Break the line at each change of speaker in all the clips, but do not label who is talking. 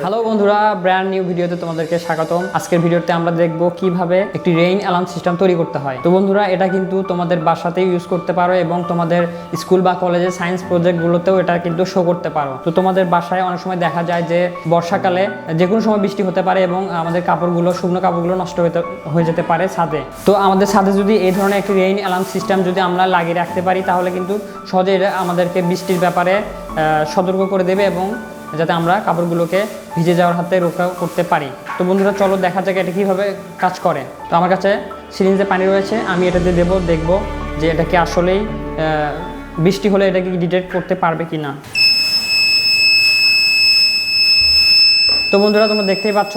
Hello বন্ধুরা, brand new ভিডিওতে তোমাদেরকে স্বাগতম। আজকের ভিডিওতে আমরা দেখব কিভাবে একটি রেইন অ্যালার্ম সিস্টেম তৈরি করতে হয়। তো বন্ধুরা, এটা কিন্তু তোমাদের বাসাতেই ইউজ করতে পারো এবং তোমাদের স্কুল বা কলেজের সায়েন্স প্রজেক্টগুলোতেও এটা কিন্তু শো করতে পারো। তো তোমাদের বাসায় অনেক সময় দেখা যায় যে বর্ষাকালে যে কোনো সময় বৃষ্টি হতে পারে এবং আমাদের কাপড়গুলো, শুকনো কাপড়গুলো নষ্ট হয়ে যেতে পারে ছাদে। তো আমাদের ছাদে যদি এই ধরনের একটি রেইন অ্যালার্ম সিস্টেম যদি আমরা লাগিয়ে রাখতে পারি, তাহলে কিন্তু সহজে আমাদেরকে বৃষ্টির ব্যাপারে সতর্ক করে দেবে এবং যাতে আমরা কাপড়গুলোকে ভিজে যাওয়ার হাতে রক্ষা করতে পারি। তো বন্ধুরা, চলো দেখা যাক এটা কীভাবে কাজ করে। তো আমার কাছে সিরিঞ্জে পানি রয়েছে, আমি এটা দিয়ে দেখব যে এটা কি আসলেই বৃষ্টি হলে এটা কি ডিটেক্ট করতে পারবে কি না। তো বন্ধুরা, তোমরা দেখতেই পাচ্ছ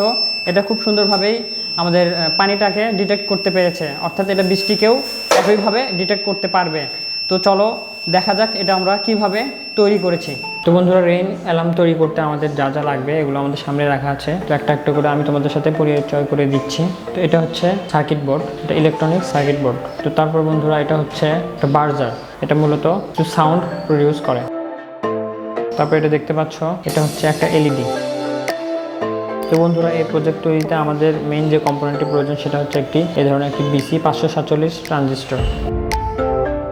এটা খুব সুন্দরভাবেই আমাদের পানিটাকে ডিটেক্ট করতে পেরেছে, অর্থাৎ এটা বৃষ্টিকেও একইভাবে ডিটেক্ট করতে পারবে। তো চলো দেখা যাক এটা আমরা কিভাবে তৈরি করেছি। তো বন্ধুরা, রেইন অ্যালার্ম তৈরি করতে আমাদের যা যা লাগবে এগুলো আমাদের সামনে রাখা আছে। তো একটা একটা করে আমি তোমাদের সাথে পরিচয় করে দিচ্ছি। তো এটা হচ্ছে সার্কিট বোর্ড, এটা ইলেকট্রনিক সার্কিট বোর্ড। তো তারপর বন্ধুরা, এটা হচ্ছে একটা বার্জার, এটা মূলত কিছু সাউন্ড প্রডিউস করে। তারপর এটা দেখতে পাচ্ছ, এটা হচ্ছে একটা এলইডি। তো বন্ধুরা, এই প্রজেক্ট তৈরিতে আমাদের মেইন যে কম্পোনেন্টটি প্রয়োজন সেটা হচ্ছে এই ধরনের একটি বিসি 547 ট্রানজিস্টর।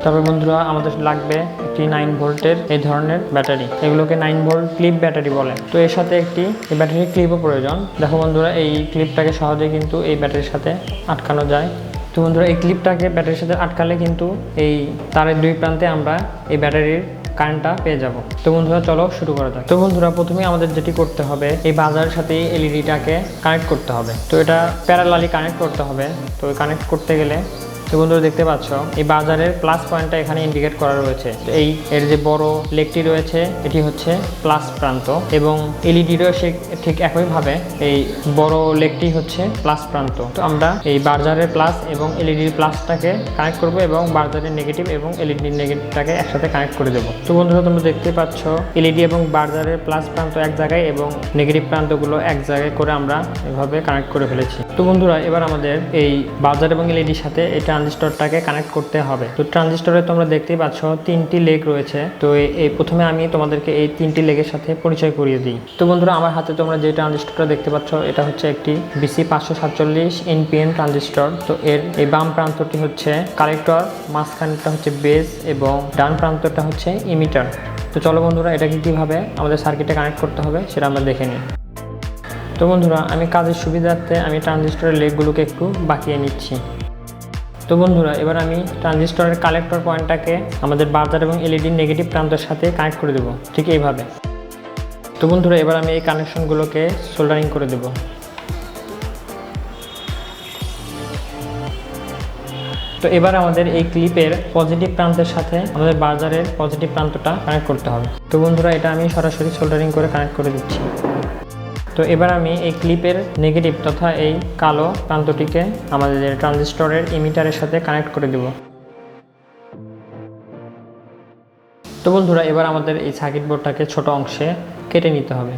তারপর বন্ধুরা, আমাদের লাগবে একটি 9 ভোল্টের এই ধরনের ব্যাটারি, এগুলোকে 9 ভোল্ট ক্লিপ ব্যাটারি বলে। তো এর সাথে একটি ব্যাটারি ক্লিপও প্রয়োজন। দেখো বন্ধুরা, এই ক্লিপটাকে সহজেই কিন্তু এই ব্যাটারির সাথে আটকানো যায়। তো বন্ধুরা, এই ক্লিপটাকে ব্যাটারির সাথে আটকালে কিন্তু এই তারের দুই প্রান্তে আমরা এই ব্যাটারির কারেন্টটা পেয়ে যাব। তো বন্ধুরা, চলো শুরু করা যাক। তো বন্ধুরা, প্রথমে আমাদের যেটি করতে হবে, এই বাজারের সাথে এলইডিটাকে কানেক্ট করতে হবে। তো এটা প্যারালালি কানেক্ট করতে হবে। তো কানেক্ট করতে গেলে তো বন্ধুরা দেখতে পাচ্ছ এই বাজারের প্লাস পয়েন্টটা এখানে ইন্ডিকেট করা রয়েছে। তো এর যে বড় লেগটি রয়েছে এটি হচ্ছে প্লাস প্রান্ত এবং এলইডিরও সে ঠিক একইভাবে এই বড় লেগটি হচ্ছে প্লাস প্রান্ত। তো আমরা এই বাজারের প্লাস এবং এলইডির প্লাসটাকে কানেক্ট করব এবং বাজারের নেগেটিভ এবং এলইডির নেগেটিভটাকে একসাথে কানেক্ট করে দেবো। তো বন্ধুরা, তোমরা দেখতে পাচ্ছ এলইডি এবং বাজারের প্লাস প্রান্ত এক জায়গায় এবং নেগেটিভ প্রান্তগুলো এক জায়গায় করে আমরা এভাবে কানেক্ট করে ফেলেছি। তো বন্ধুরা, এবার আমাদের এই বাজার এবং এলইডির সাথে এই ট্রানজিস্টরটাকে কানেক্ট করতে হবে। তো ট্রানজিস্টরে তোমরা দেখতেই পাচ্ছ 3টি লেগ রয়েছে। তো এই প্রথমে আমি তোমাদেরকে এই 3টি লেগের সাথে পরিচয় করিয়ে দিই। তো বন্ধুরা, আমার হাতে তোমরা যে ট্রানজিস্টরটা দেখতে পাচ্ছ এটা হচ্ছে একটি বিসি 547 এনপিএন ট্রানজিস্টর। তো এর এই বাম প্রান্তটি হচ্ছে কালেক্টর, মাঝখানটা হচ্ছে বেস এবং ডান প্রান্তটা হচ্ছে ইমিটার। তো চলো বন্ধুরা, এটাকে কিভাবে আমাদের সার্কিটে কানেক্ট করতে হবে সেটা আমরা দেখে নিই। তো বন্ধুরা, আমি কাজের সুবিধার্থে আমি ট্রানজিস্টরের লেগগুলোকে একটু বাঁকিয়ে নিচ্ছি। তো বন্ধুরা, এবার আমি ট্রানজিস্টরের কালেক্টর পয়েন্টটাকে আমাদের বাজার এবং এলইডির নেগেটিভ প্রান্তের সাথে কানেক্ট করে দেবো, ঠিক এইভাবে। তো বন্ধুরা, এবার আমি এই কানেকশনগুলোকে সোল্ডারিং করে দেব। তো এবার আমাদের এই ক্লিপের পজিটিভ প্রান্তের সাথে আমাদের বাজারের পজিটিভ প্রান্তটা কানেক্ট করতে হবে। তো বন্ধুরা, এটা আমি সরাসরি সোল্ডারিং করে কানেক্ট করে দিচ্ছি। তো এবার আমি এই ক্লিপের নেগেটিভ তথা এই কালো প্রান্তটিকে আমাদের ট্রানজিস্টরের ইমিটারের সাথে কানেক্ট করে দেব। তো বন্ধুরা, এবার আমাদের এই সার্কিট বোর্ডটাকে ছোট অংশে কেটে নিতে হবে।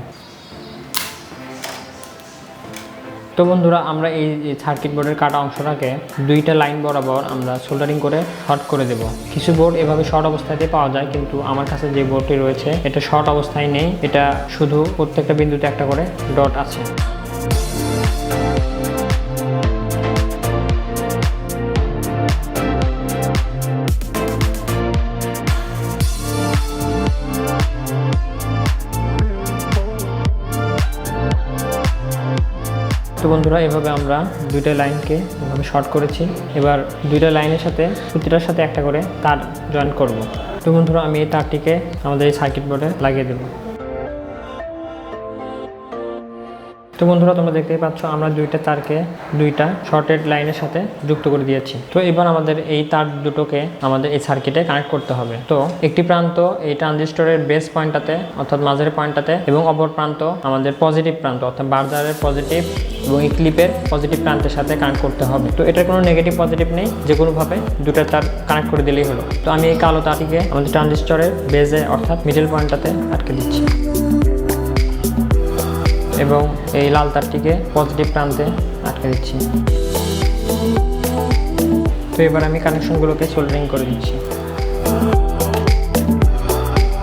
তো বন্ধুরা, আমরা এই সার্কিট বোর্ডের কাটা অংশটাকে 2টা লাইন বরাবর আমরা সোল্ডারিং করে শর্ট করে দেব। কিছু বোর্ড এভাবে শর্ট অবস্থাতে পাওয়া যায়, কিন্তু আমার কাছে যে বোর্ডটি রয়েছে এটা শর্ট অবস্থায় নেই, এটা শুধু প্রত্যেকটা বিন্দুতে একটা করে ডট আছে। তো বন্ধুরা, এভাবে আমরা 2টা লাইনকে এভাবে শর্ট করেছি। এবার 2টা লাইনের সাথে প্রতিটার সাথে একটা করে তার জয়েন করব। তো বন্ধুরা, আমি এই তারটিকে আমাদের এই সার্কিট বোর্ডে লাগিয়ে দেব। তো বন্ধুরা, তোমরা দেখতেই পাচ্ছ আমরা 2টা তারকে 2টা শর্টেড লাইনের সাথে যুক্ত করে দিয়েছি। তো এবার আমাদের এই তার দুটোকে আমাদের এই সার্কিটে কানেক্ট করতে হবে। তো একটি প্রান্ত এই ট্রানজিস্টরের বেস পয়েন্টটাতে অর্থাৎ মাঝের পয়েন্টটাতে এবং অপর প্রান্ত আমাদের পজিটিভ প্রান্ত অর্থাৎ বাজারের পজিটিভ এবং এই ক্লিপের পজিটিভ প্রান্তের সাথে কানেক্ট করতে হবে। তো এটার কোনো নেগেটিভ পজিটিভ নেই, যে কোনোভাবে 2টা তার কানেক্ট করে দিলেই হলো। তো আমি এই কালো তারটিকে আমাদের ট্রানজিস্টরের বেজে অর্থাৎ মিডল পয়েন্টটাতে আটকে দিচ্ছি এবং এই লাল তারটিকে পজিটিভ প্রান্তে আটকে দিচ্ছি। তো এবার আমি কানেকশনগুলোকে সোল্ডারিং করে দিচ্ছি।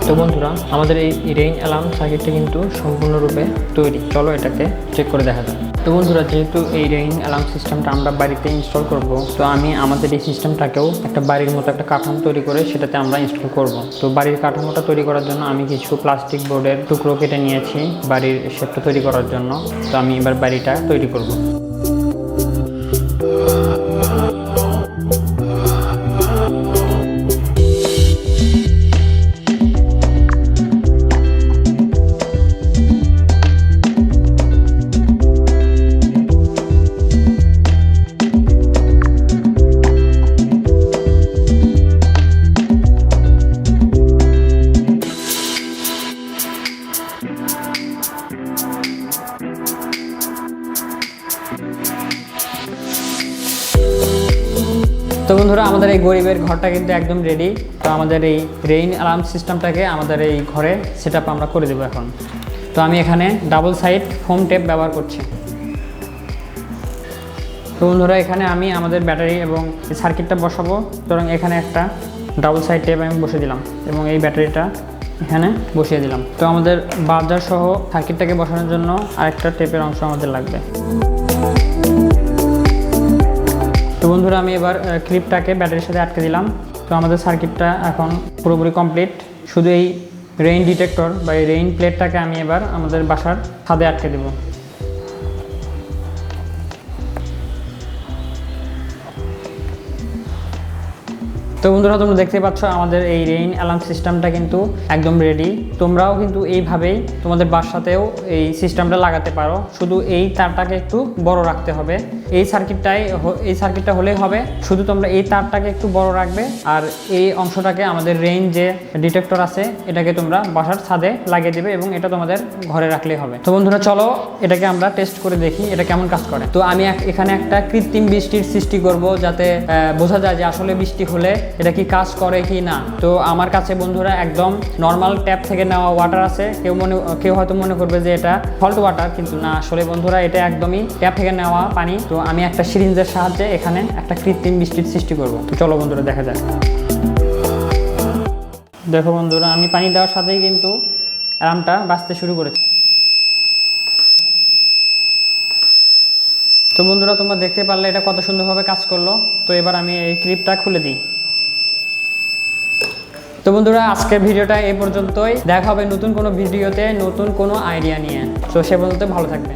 তো তো বন্ধুরা আমাদের এই রেইন অ্যালার্ম সার্কিটটা কিন্তু সম্পূর্ণরূপে তৈরি। চলো এটাকে চেক করে দেখা যাক। তো বন্ধুরা যেহেতু এই রেইন অ্যালার্ম সিস্টেমটা আমরা বাড়িতে ইনস্টল করব, তো আমি আমাদের এই সিস্টেমটাকেও একটা বাড়ির মতো একটা কাঠামো তৈরি করে সেটাতে আমরা ইনস্টল করব। তো বাড়ির কাঠামোটা তৈরি করার জন্য আমি কিছু প্লাস্টিক বোর্ডের টুকরো কেটে নিয়েছি বাড়ির শেপটা তৈরি করার জন্য। তো আমি এবার বাড়িটা তৈরি করব। তো বন্ধুরা আমাদের এই গরিবের ঘরটা কিন্তু একদম রেডি। তো আমাদের এই রেইন অ্যালার্ম সিস্টেমটাকে আমাদের এই ঘরে সেট আপ আমরা করে দেবো এখন। তো আমি এখানে ডাবল সাইড ফোম টেপ ব্যবহার করছি। তো বন্ধুরা এখানে আমি আমাদের ব্যাটারি এবং সার্কিটটা বসাবো। সুতরাং এখানে একটা ডাবল সাইড টেপ আমি বসিয়ে দিলাম এবং এই ব্যাটারিটা এখানে বসিয়ে দিলাম। তো আমাদের বাজার সহ সার্কিটটাকে বসানোর জন্য আরেকটা টেপের অংশ আমাদের লাগবে। তো বন্ধুরা আমি এবার ক্লিপটাকে ব্যাটারির সাথে আটকে দিলাম। তো আমাদের সার্কিটটা এখন পুরোপুরি কমপ্লিট। শুধু এই রেইন ডিটেক্টর বা এই রেইন প্লেটটাকে আমি এবার আমাদের বাসার ছাদে আটকে দেব। তো বন্ধুরা তোমরা দেখতে পাচ্ছ আমাদের এই রেইন অ্যালার্ম সিস্টেমটা কিন্তু একদম রেডি। তোমরাও কিন্তু এইভাবেই তোমাদের বাসাতেও এই সিস্টেমটা লাগাতে পারো। শুধু এই তারটাকে একটু বড় রাখতে হবে। এই সার্কিটটা হলেই হবে। শুধু তোমরা এই তারটাকে একটু বড় রাখবে আর এই অংশটাকে আমাদের রেইন যে ডিটেক্টর আছে এটাকে তোমরা বাসার ছাদে লাগিয়ে দেবে এবং এটা তোমাদের ঘরে রাখলেই হবে। তো বন্ধুরা চলো এটাকে আমরা টেস্ট করে দেখি এটা কেমন কাজ করে। তো আমি এখানে একটা কৃত্রিম বৃষ্টির সৃষ্টি করব যাতে বোঝা যায় যে আসলে বৃষ্টি হলে এটা কি কাজ করে কি না। তো আমার কাছে বন্ধুরা একদম নর্মাল ট্যাপ থেকে নেওয়া ওয়াটার আছে। কেউ হয়তো মনে করবে যে এটা সল্ট ওয়াটার, কিন্তু না, আসলে বন্ধুরা এটা একদমই ট্যাপ থেকে নেওয়া পানি। তো আমি একটা সিরিঞ্জের সাহায্যে এখানে একটা কৃত্রিম বৃষ্টির সৃষ্টি করব। তো চলো বন্ধুরা দেখা যাক। দেখো বন্ধুরা আমি পানি দেওয়ার সাথেই কিন্তু অ্যালার্মটা বাজতে শুরু করেছে। তো বন্ধুরা তোমরা দেখতে পারলে এটা কত সুন্দরভাবে কাজ করলো। তো এবার আমি এই ক্লিপটা খুলে দিই। তো বন্ধুরা আজকের ভিডিওটা এই পর্যন্তই। দেখা হবে নতুন কোনো ভিডিওতে নতুন কোনো আইডিয়া নিয়ে। তো সে পর্যন্ত ভালো থাকবে।